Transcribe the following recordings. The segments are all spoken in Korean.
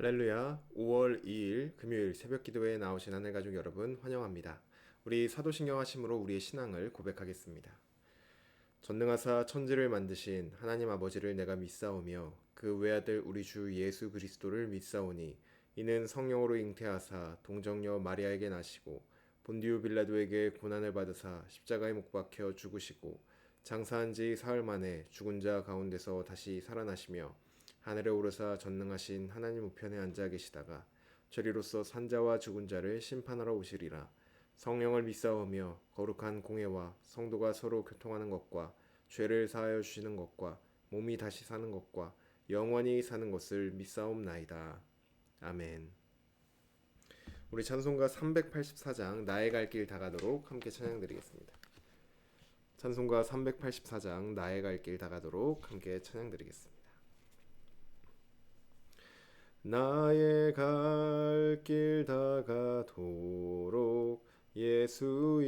할렐루야. 5월 2일 금요일 새벽 기도회에 나오신 하늘 가족 여러분 환영합니다. 우리 사도신경 하심으로 우리의 신앙을 고백하겠습니다. 전능하사 천지를 만드신 하나님 아버지를 내가 믿사오며 그 외아들 우리 주 예수 그리스도를 믿사오니 이는 성령으로 잉태하사 동정녀 마리아에게 나시고 본디오 빌라도에게 고난을 받으사 십자가에 못 박혀 죽으시고 장사한 지 사흘 만에 죽은 자 가운데서 다시 살아나시며 하늘에 오르사 전능하신 하나님 우편에 앉아 계시다가 저리로서 산자와 죽은 자를 심판하러 오시리라. 성령을 믿사오며 거룩한 공회와 성도가 서로 교통하는 것과 죄를 사하여 주시는 것과 몸이 다시 사는 것과 영원히 사는 것을 믿사옵나이다. 아멘. 우리 찬송가 384장 나의 갈 길 다가도록 함께 찬양드리겠습니다. 찬송가 384장 나의 갈 길 다가도록 함께 찬양드리겠습니다. 나의 갈 길 다가도록 예수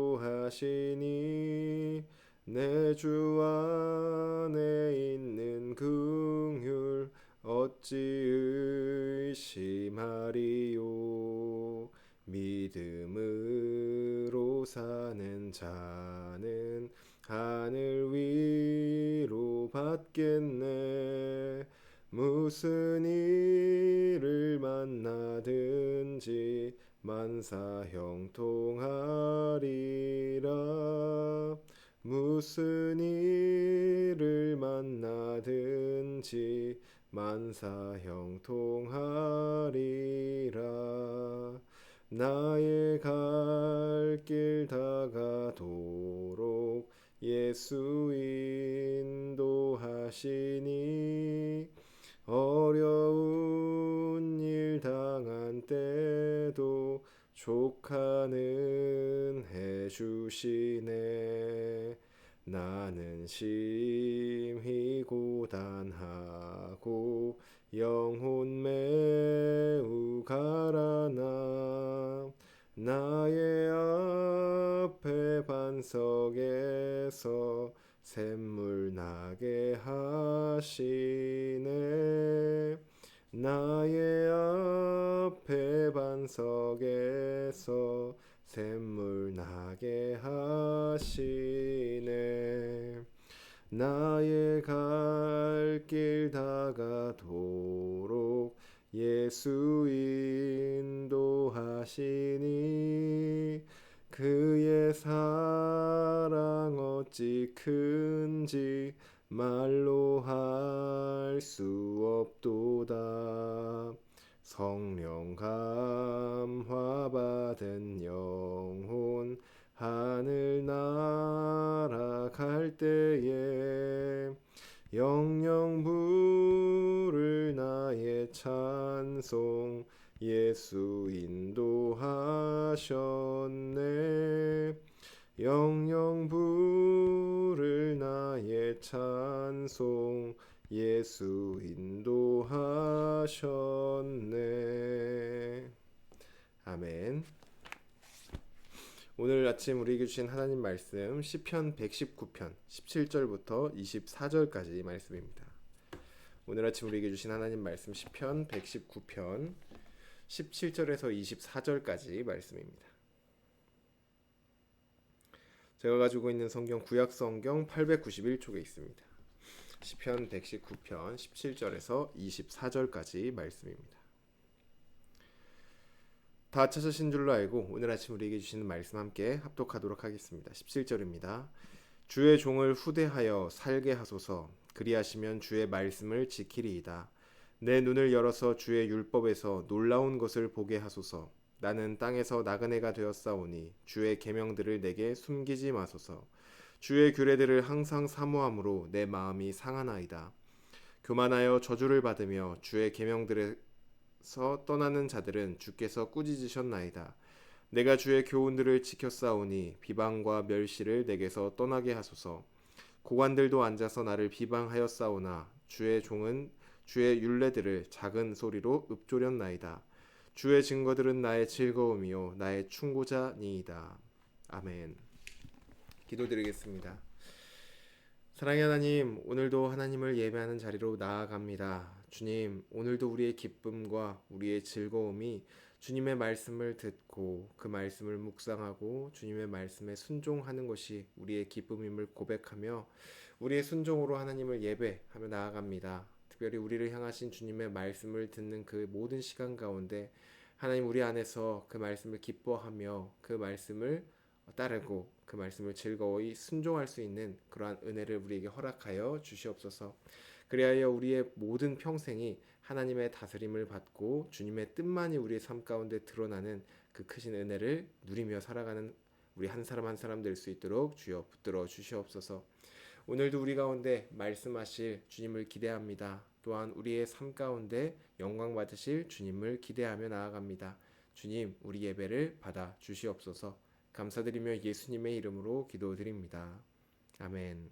인도하시니 내 주 안에 있는 긍휼 어찌 의심하리요. 믿음으로 사는 자는 하늘 위로 받겠네. 무슨 일을 만나든지 만사 형통하리라. 무슨 일을 만나든지 만사 형통하리라. 나의 갈 길 다가도록 예수 인도하시니 어려운 일 당한 때도 조카는 해주시네. 나는 심히 고단하고 영혼 매우 가라나. 나의 앞에 반석에서 샘물 나게 하시네. 나의 앞에 반석에서 샘물 나게 하시네. 나의 갈 길 다가도록 예수 인도하시니 그의 사랑 어찌 큰지 말로 할 수 없도다. 성령 감화 받은 영혼 하늘 날아갈 때에 영영 부를 나의 찬송 예수 인도하셨네. 영영 부를 나의 찬송 예수 인도하셨네. 아멘. 오늘 아침 우리에게 주신 하나님 말씀 시편 119편 17절부터 24절까지 말씀입니다. 오늘 아침 우리에게 주신 하나님 말씀 시편 119편 17절에서 24절까지 말씀입니다. 제가 가지고 있는 성경 구약 성경 891쪽에 있습니다. 시편 119편 17절에서 24절까지 말씀입니다. 다 찾으신 줄로 알고 오늘 아침 우리에게 주시는 말씀 함께 합독하도록 하겠습니다. 17절입니다. 주의 종을 후대하여 살게 하소서. 그리하시면 주의 말씀을 지키리이다. 내 눈을 열어서 주의 율법에서 놀라운 것을 보게 하소서. 나는 땅에서 나그네가 되었사오니 주의 계명들을 내게 숨기지 마소서. 주의 규례들을 항상 사모함으로 내 마음이 상하나이다. 교만하여 저주를 받으며 주의 계명들에서 떠나는 자들은 주께서 꾸짖으셨나이다. 내가 주의 교훈들을 지켰사오니 비방과 멸시를 내게서 떠나게 하소서. 고관들도 앉아서 나를 비방하였사오나 주의 종은 주의 율례들을 작은 소리로 읊조렸나이다. 주의 증거들은 나의 즐거움이요 나의 충고자니이다. 아멘. 기도드리겠습니다. 사랑의 하나님, 오늘도 하나님을 예배하는 자리로 나아갑니다. 주님, 오늘도 우리의 기쁨과 우리의 즐거움이 주님의 말씀을 듣고 그 말씀을 묵상하고 주님의 말씀에 순종하는 것이 우리의 기쁨임을 고백하며 우리의 순종으로 하나님을 예배하며 나아갑니다. 특별히 우리를 향하신 주님의 말씀을 듣는 그 모든 시간 가운데 하나님 우리 안에서 그 말씀을 기뻐하며 그 말씀을 따르고 그 말씀을 즐거이 순종할 수 있는 그러한 은혜를 우리에게 허락하여 주시옵소서. 그리하여 우리의 모든 평생이 하나님의 다스림을 받고 주님의 뜻만이 우리의 삶 가운데 드러나는 그 크신 은혜를 누리며 살아가는 우리 한 사람 한 사람 될 수 있도록 주여 붙들어 주시옵소서. 오늘도 우리 가운데 말씀하실 주님을 기대합니다. 또한 우리의 삶 가운데 영광 받으실 주님을 기대하며 나아갑니다. 주님, 우리 예배를 받아 주시옵소서. 감사드리며 예수님의 이름으로 기도드립니다. 아멘.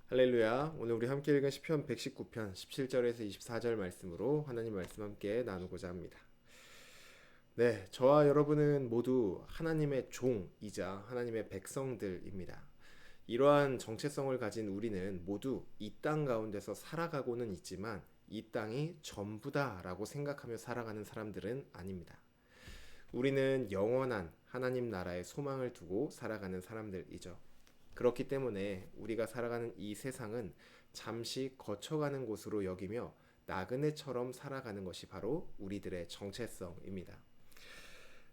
할렐루야. 오늘 우리 함께 읽은 시편 119편 17절에서 24절 말씀으로 하나님 말씀 함께 나누고자 합니다. 네, 저와 여러분은 모두 하나님의 종이자 하나님의 백성들입니다. 이러한 정체성을 가진 우리는 모두 이 땅 가운데서 살아가고는 있지만 이 땅이 전부다라고 생각하며 살아가는 사람들은 아닙니다. 우리는 영원한 하나님 나라의 소망을 두고 살아가는 사람들이죠. 그렇기 때문에 우리가 살아가는 이 세상은 잠시 거쳐가는 곳으로 여기며 나그네처럼 살아가는 것이 바로 우리들의 정체성입니다.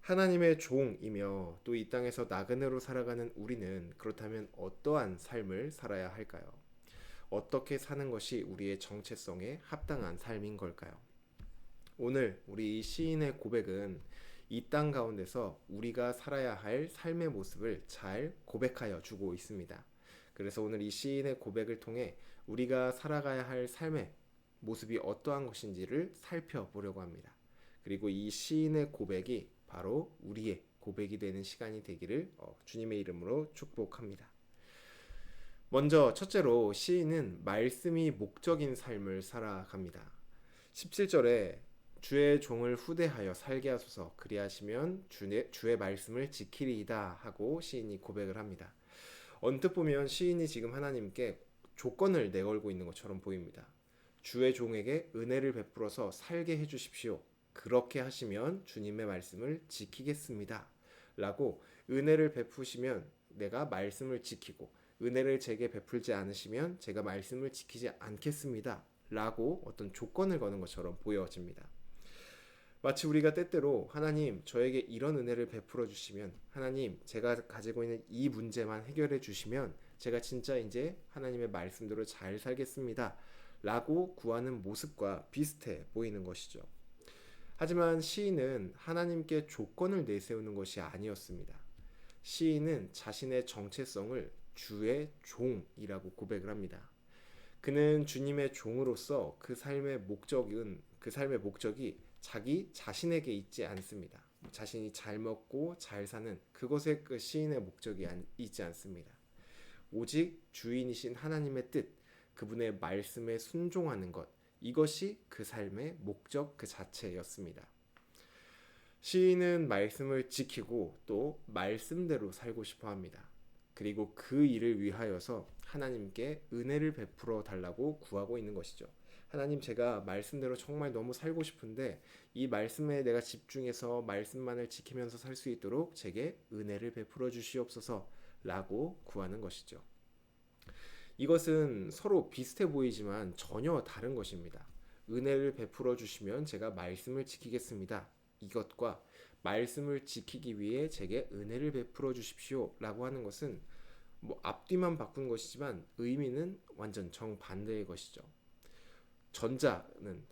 하나님의 종이며 또 이 땅에서 나그네로 살아가는 우리는 그렇다면 어떠한 삶을 살아야 할까요? 어떻게 사는 것이 우리의 정체성에 합당한 삶인 걸까요? 오늘 우리 이 시인의 고백은 이 땅 가운데서 우리가 살아야 할 삶의 모습을 잘 고백하여 주고 있습니다. 그래서 오늘 이 시인의 고백을 통해 우리가 살아가야 할 삶의 모습이 어떠한 것인지를 살펴보려고 합니다. 그리고 이 시인의 고백이 바로 우리의 고백이 되는 시간이 되기를 주님의 이름으로 축복합니다. 먼저 첫째로 시인은 말씀이 목적인 삶을 살아갑니다. 17절에 주의 종을 후대하여 살게 하소서 그리하시면 주의 말씀을 지키리이다 하고 시인이 고백을 합니다. 언뜻 보면 시인이 지금 하나님께 조건을 내걸고 있는 것처럼 보입니다. 주의 종에게 은혜를 베풀어서 살게 해주십시오. 그렇게 하시면 주님의 말씀을 지키겠습니다. 라고 은혜를 베푸시면 내가 말씀을 지키고 은혜를 제게 베풀지 않으시면 제가 말씀을 지키지 않겠습니다. 라고 어떤 조건을 거는 것처럼 보여집니다. 마치 우리가 때때로 하나님 저에게 이런 은혜를 베풀어 주시면 하나님 제가 가지고 있는 이 문제만 해결해 주시면 제가 진짜 이제 하나님의 말씀대로 잘 살겠습니다. 라고 구하는 모습과 비슷해 보이는 것이죠. 하지만 시인은 하나님께 조건을 내세우는 것이 아니었습니다. 시인은 자신의 정체성을 주의 종이라고 고백을 합니다. 그는 주님의 종으로서 그 삶의 목적이 자기 자신에게 있지 않습니다. 자신이 잘 먹고 잘 사는 그것에 그 시인의 목적이 있지 않습니다. 오직 주인이신 하나님의 뜻, 그분의 말씀에 순종하는 것, 이것이 그 삶의 목적 그 자체였습니다. 시인은 말씀을 지키고 또 말씀대로 살고 싶어 합니다. 그리고 그 일을 위하여서 하나님께 은혜를 베풀어 달라고 구하고 있는 것이죠. 하나님 제가 말씀대로 정말 너무 살고 싶은데 이 말씀에 내가 집중해서 말씀만을 지키면서 살 수 있도록 제게 은혜를 베풀어 주시옵소서 라고 구하는 것이죠. 이것은 서로 비슷해 보이지만 전혀 다른 것입니다. 은혜를 베풀어 주시면 제가 말씀을 지키겠습니다. 이것과 말씀을 지키기 위해 제게 은혜를 베풀어 주십시오 라고 하는 것은 앞뒤만 바꾼 것이지만 의미는 완전 정반대의 것이죠.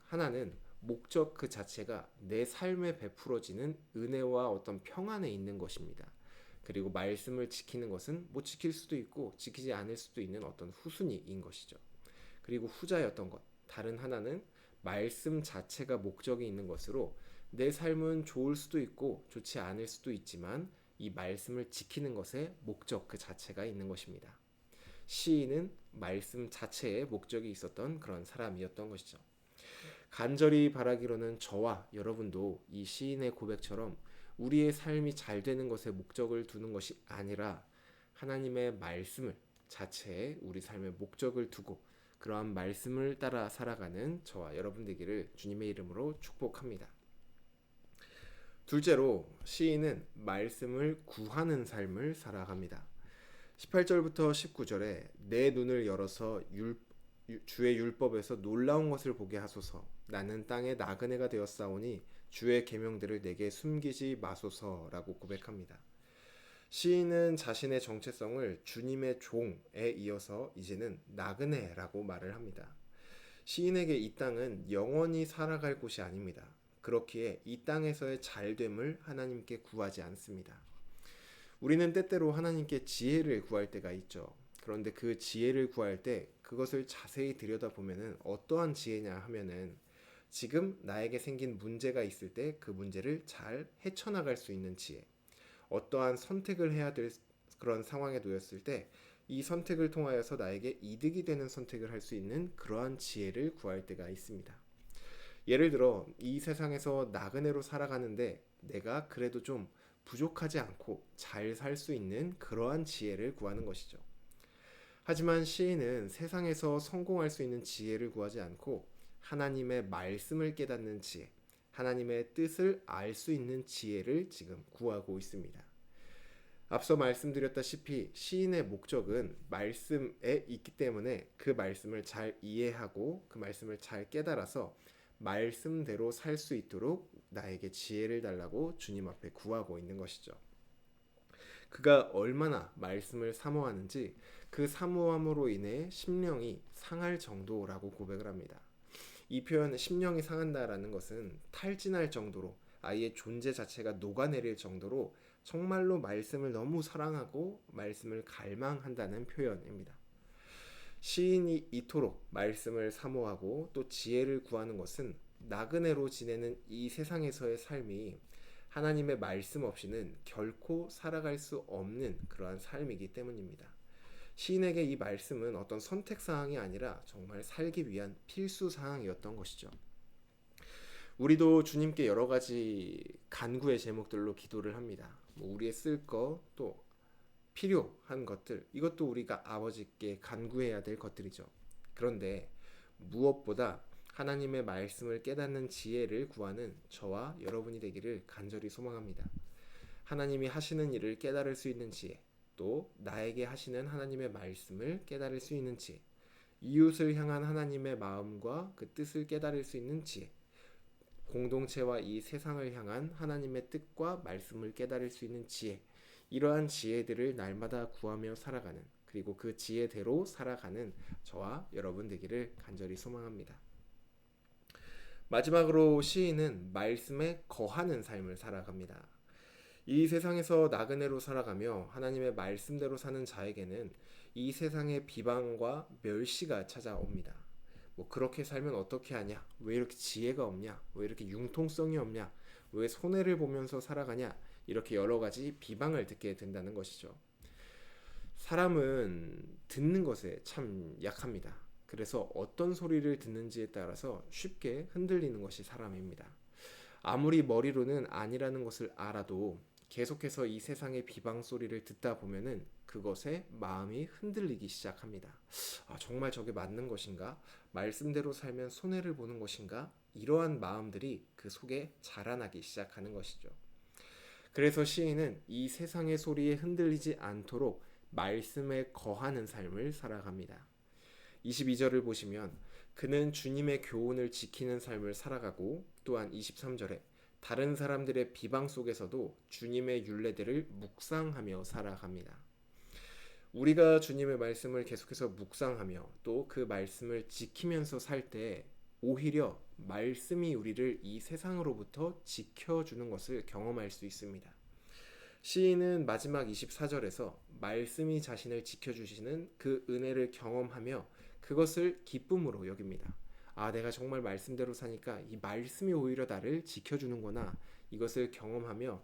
하나는 목적 그 자체가 내 삶에 베풀어지는 은혜와 어떤 평안에 있는 것입니다. 그리고 말씀을 지키는 것은 못 지킬 수도 있고 지키지 않을 수도 있는 어떤 후순위인 것이죠. 그리고 후자였던 것, 다른 하나는 말씀 자체가 목적이 있는 것으로 내 삶은 좋을 수도 있고 좋지 않을 수도 있지만 이 말씀을 지키는 것에 목적 그 자체가 있는 것입니다. 시인은 말씀 자체에 목적이 있었던 그런 사람이었던 것이죠. 간절히 바라기로는 저와 여러분도 이 시인의 고백처럼 우리의 삶이 잘 되는 것에 목적을 두는 것이 아니라 하나님의 말씀을 자체에 우리 삶의 목적을 두고 그러한 말씀을 따라 살아가는 저와 여러분 되기를 주님의 이름으로 축복합니다. 둘째로 시인은 말씀을 구하는 삶을 살아갑니다. 18절부터 19절에 내 눈을 열어서 주의 율법에서 놀라운 것을 보게 하소서. 나는 땅의 나그네가 되었사오니 주의 계명들을 내게 숨기지 마소서라고 고백합니다. 시인은 자신의 정체성을 주님의 종에 이어서 이제는 나그네라고 말을 합니다. 시인에게 이 땅은 영원히 살아갈 곳이 아닙니다. 그렇기에 이 땅에서의 잘됨을 하나님께 구하지 않습니다. 우리는 때때로 하나님께 지혜를 구할 때가 있죠. 그런데 그 지혜를 구할 때 그것을 자세히 들여다보면 어떠한 지혜냐 하면은 지금 나에게 생긴 문제가 있을 때 그 문제를 잘 헤쳐나갈 수 있는 지혜, 어떠한 선택을 해야 될 그런 상황에 놓였을 때 이 선택을 통하여서 나에게 이득이 되는 선택을 할 수 있는 그러한 지혜를 구할 때가 있습니다. 예를 들어 이 세상에서 나그네로 살아가는데 내가 그래도 좀 부족하지 않고 잘 살 수 있는 그러한 지혜를 구하는 것이죠. 하지만 시인은 세상에서 성공할 수 있는 지혜를 구하지 않고 하나님의 말씀을 깨닫는 지혜, 하나님의 뜻을 알 수 있는 지혜를 지금 구하고 있습니다. 앞서 말씀드렸다시피 시인의 목적은 말씀에 있기 때문에 그 말씀을 잘 이해하고 그 말씀을 잘 깨달아서 말씀대로 살 수 있도록 나에게 지혜를 달라고 주님 앞에 구하고 있는 것이죠. 그가 얼마나 말씀을 사모하는지 그 사모함으로 인해 심령이 상할 정도라고 고백을 합니다. 이 표현 심령이 상한다라는 것은 탈진할 정도로 아예 존재 자체가 녹아내릴 정도로 정말로 말씀을 너무 사랑하고 말씀을 갈망한다는 표현입니다. 시인이 이토록 말씀을 사모하고 또 지혜를 구하는 것은 나그네로 지내는 이 세상에서의 삶이 하나님의 말씀 없이는 결코 살아갈 수 없는 그러한 삶이기 때문입니다. 시인에게 이 말씀은 어떤 선택사항이 아니라 정말 살기 위한 필수사항이었던 것이죠. 우리도 주님께 여러 가지 간구의 제목들로 기도를 합니다. 우리의 쓸 거, 또 필요한 것들, 이것도 우리가 아버지께 간구해야 될 것들이죠. 그런데 무엇보다 하나님의 말씀을 깨닫는 지혜를 구하는 저와 여러분이 되기를 간절히 소망합니다. 하나님이 하시는 일을 깨달을 수 있는 지혜, 또 나에게 하시는 하나님의 말씀을 깨달을 수 있는 지혜, 이웃을 향한 하나님의 마음과 그 뜻을 깨달을 수 있는 지혜, 공동체와 이 세상을 향한 하나님의 뜻과 말씀을 깨달을 수 있는 지혜, 이러한 지혜들을 날마다 구하며 살아가는, 그리고 그 지혜대로 살아가는 저와 여러분 되기를 간절히 소망합니다. 마지막으로 시인은 말씀에 거하는 삶을 살아갑니다. 이 세상에서 나그네로 살아가며 하나님의 말씀대로 사는 자에게는 이 세상의 비방과 멸시가 찾아옵니다. 그렇게 살면 어떻게 하냐? 왜 이렇게 지혜가 없냐? 왜 이렇게 융통성이 없냐? 왜 손해를 보면서 살아가냐? 이렇게 여러 가지 비방을 듣게 된다는 것이죠. 사람은 듣는 것에 참 약합니다. 그래서 어떤 소리를 듣는지에 따라서 쉽게 흔들리는 것이 사람입니다. 아무리 머리로는 아니라는 것을 알아도 계속해서 이 세상의 비방 소리를 듣다 보면은 그것에 마음이 흔들리기 시작합니다. 정말 저게 맞는 것인가? 말씀대로 살면 손해를 보는 것인가? 이러한 마음들이 그 속에 자라나기 시작하는 것이죠. 그래서 시인은 이 세상의 소리에 흔들리지 않도록 말씀에 거하는 삶을 살아갑니다. 22절을 보시면 그는 주님의 교훈을 지키는 삶을 살아가고, 또한 23절에 다른 사람들의 비방 속에서도 주님의 율례들을 묵상하며 살아갑니다. 우리가 주님의 말씀을 계속해서 묵상하며 또 그 말씀을 지키면서 살 때 오히려 말씀이 우리를 이 세상으로부터 지켜주는 것을 경험할 수 있습니다. 시인은 마지막 24절에서 말씀이 자신을 지켜주시는 그 은혜를 경험하며 그것을 기쁨으로 여깁니다. 내가 정말 말씀대로 사니까 이 말씀이 오히려 나를 지켜주는구나. 이것을 경험하며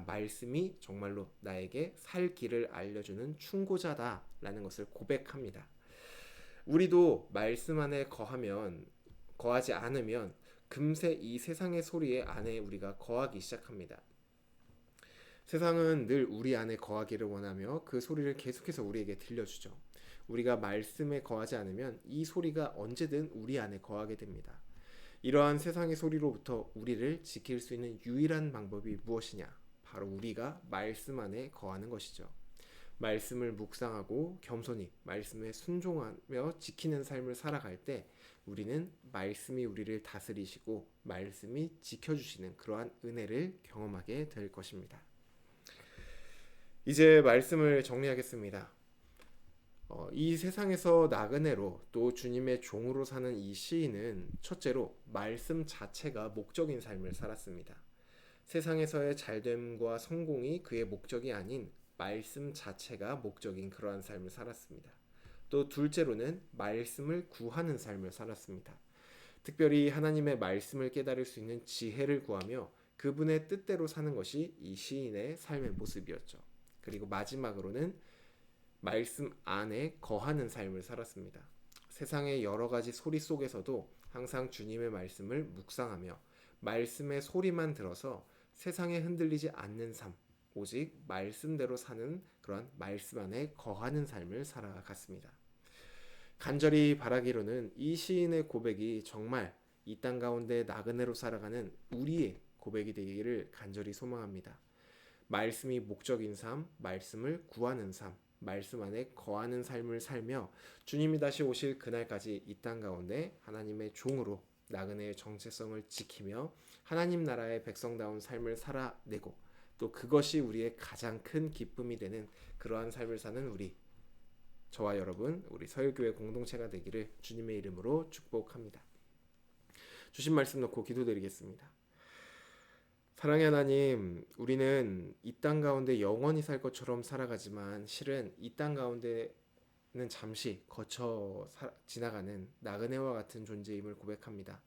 말씀이 정말로 나에게 살 길을 알려주는 충고자다라는 것을 고백합니다. 우리도 말씀 안에 거하지 않으면 금세 이 세상의 소리에 안에 우리가 거하기 시작합니다. 세상은 늘 우리 안에 거하기를 원하며 그 소리를 계속해서 우리에게 들려주죠. 우리가 말씀에 거하지 않으면 이 소리가 언제든 우리 안에 거하게 됩니다. 이러한 세상의 소리로부터 우리를 지킬 수 있는 유일한 방법이 무엇이냐? 바로 우리가 말씀 안에 거하는 것이죠. 말씀을 묵상하고 겸손히 말씀에 순종하며 지키는 삶을 살아갈 때 우리는 말씀이 우리를 다스리시고 말씀이 지켜주시는 그러한 은혜를 경험하게 될 것입니다. 이제 말씀을 정리하겠습니다. 이 세상에서 나그네로 또 주님의 종으로 사는 이 시인은 첫째로 말씀 자체가 목적인 삶을 살았습니다. 세상에서의 잘됨과 성공이 그의 목적이 아닌 말씀 자체가 목적인 그러한 삶을 살았습니다. 또 둘째로는 말씀을 구하는 삶을 살았습니다. 특별히 하나님의 말씀을 깨달을 수 있는 지혜를 구하며 그분의 뜻대로 사는 것이 이 시인의 삶의 모습이었죠. 그리고 마지막으로는 말씀 안에 거하는 삶을 살았습니다. 세상의 여러 가지 소리 속에서도 항상 주님의 말씀을 묵상하며 말씀의 소리만 들어서 세상에 흔들리지 않는 삶, 오직 말씀대로 사는 그런 말씀 안에 거하는 삶을 살아갔습니다. 간절히 바라기로는 이 시인의 고백이 정말 이 땅 가운데 나그네로 살아가는 우리의 고백이 되기를 간절히 소망합니다. 말씀이 목적인 삶, 말씀을 구하는 삶, 말씀 안에 거하는 삶을 살며 주님이 다시 오실 그날까지 이 땅 가운데 하나님의 종으로 나그네의 정체성을 지키며 하나님 나라의 백성다운 삶을 살아내고 또 그것이 우리의 가장 큰 기쁨이 되는 그러한 삶을 사는 우리, 저와 여러분, 우리 서울교회 공동체가 되기를 주님의 이름으로 축복합니다. 주신 말씀 놓고 기도드리겠습니다. 사랑의 하나님, 우리는 이 땅 가운데 영원히 살 것처럼 살아가지만 실은 이 땅 가운데는 잠시 거쳐 지나가는 나그네와 같은 존재임을 고백합니다.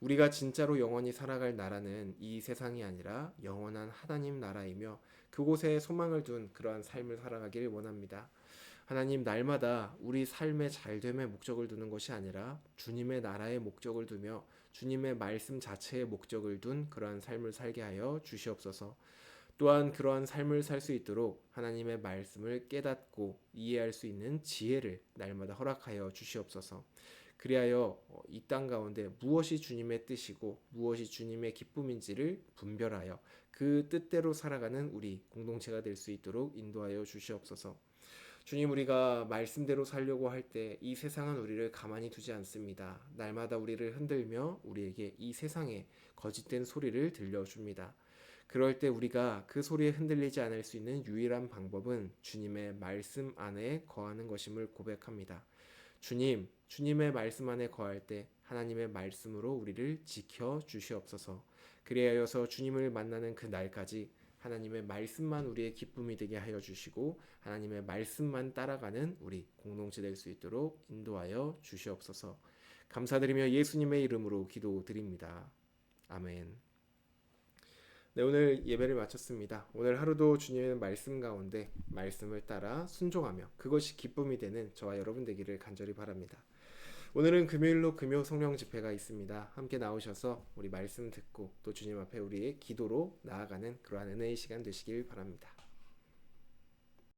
우리가 진짜로 영원히 살아갈 나라는 이 세상이 아니라 영원한 하나님 나라이며 그곳에 소망을 둔 그러한 삶을 살아가길 원합니다. 하나님, 날마다 우리 삶의 잘됨의 목적을 두는 것이 아니라 주님의 나라의 목적을 두며 주님의 말씀 자체의 목적을 둔 그러한 삶을 살게 하여 주시옵소서. 또한 그러한 삶을 살 수 있도록 하나님의 말씀을 깨닫고 이해할 수 있는 지혜를 날마다 허락하여 주시옵소서. 그리하여 이 땅 가운데 무엇이 주님의 뜻이고 무엇이 주님의 기쁨인지를 분별하여 그 뜻대로 살아가는 우리 공동체가 될 수 있도록 인도하여 주시옵소서. 주님, 우리가 말씀대로 살려고 할 때 이 세상은 우리를 가만히 두지 않습니다. 날마다 우리를 흔들며 우리에게 이 세상의 거짓된 소리를 들려줍니다. 그럴 때 우리가 그 소리에 흔들리지 않을 수 있는 유일한 방법은 주님의 말씀 안에 거하는 것임을 고백합니다. 주님, 주님의 말씀 안에 거할 때 하나님의 말씀으로 우리를 지켜 주시옵소서. 그리하여서 주님을 만나는 그 날까지 하나님의 말씀만 우리의 기쁨이 되게 하여 주시고 하나님의 말씀만 따라가는 우리 공동체 될 수 있도록 인도하여 주시옵소서. 감사드리며 예수님의 이름으로 기도드립니다. 아멘. 네, 오늘 예배를 마쳤습니다. 오늘 하루도 주님의 말씀 가운데 말씀을 따라 순종하며 그것이 기쁨이 되는 저와 여러분 되기를 간절히 바랍니다. 오늘은 금요일로 금요 성령 집회가 있습니다. 함께 나오셔서 우리 말씀 듣고 또 주님 앞에 우리의 기도로 나아가는 그러한 은혜의 시간 되시길 바랍니다.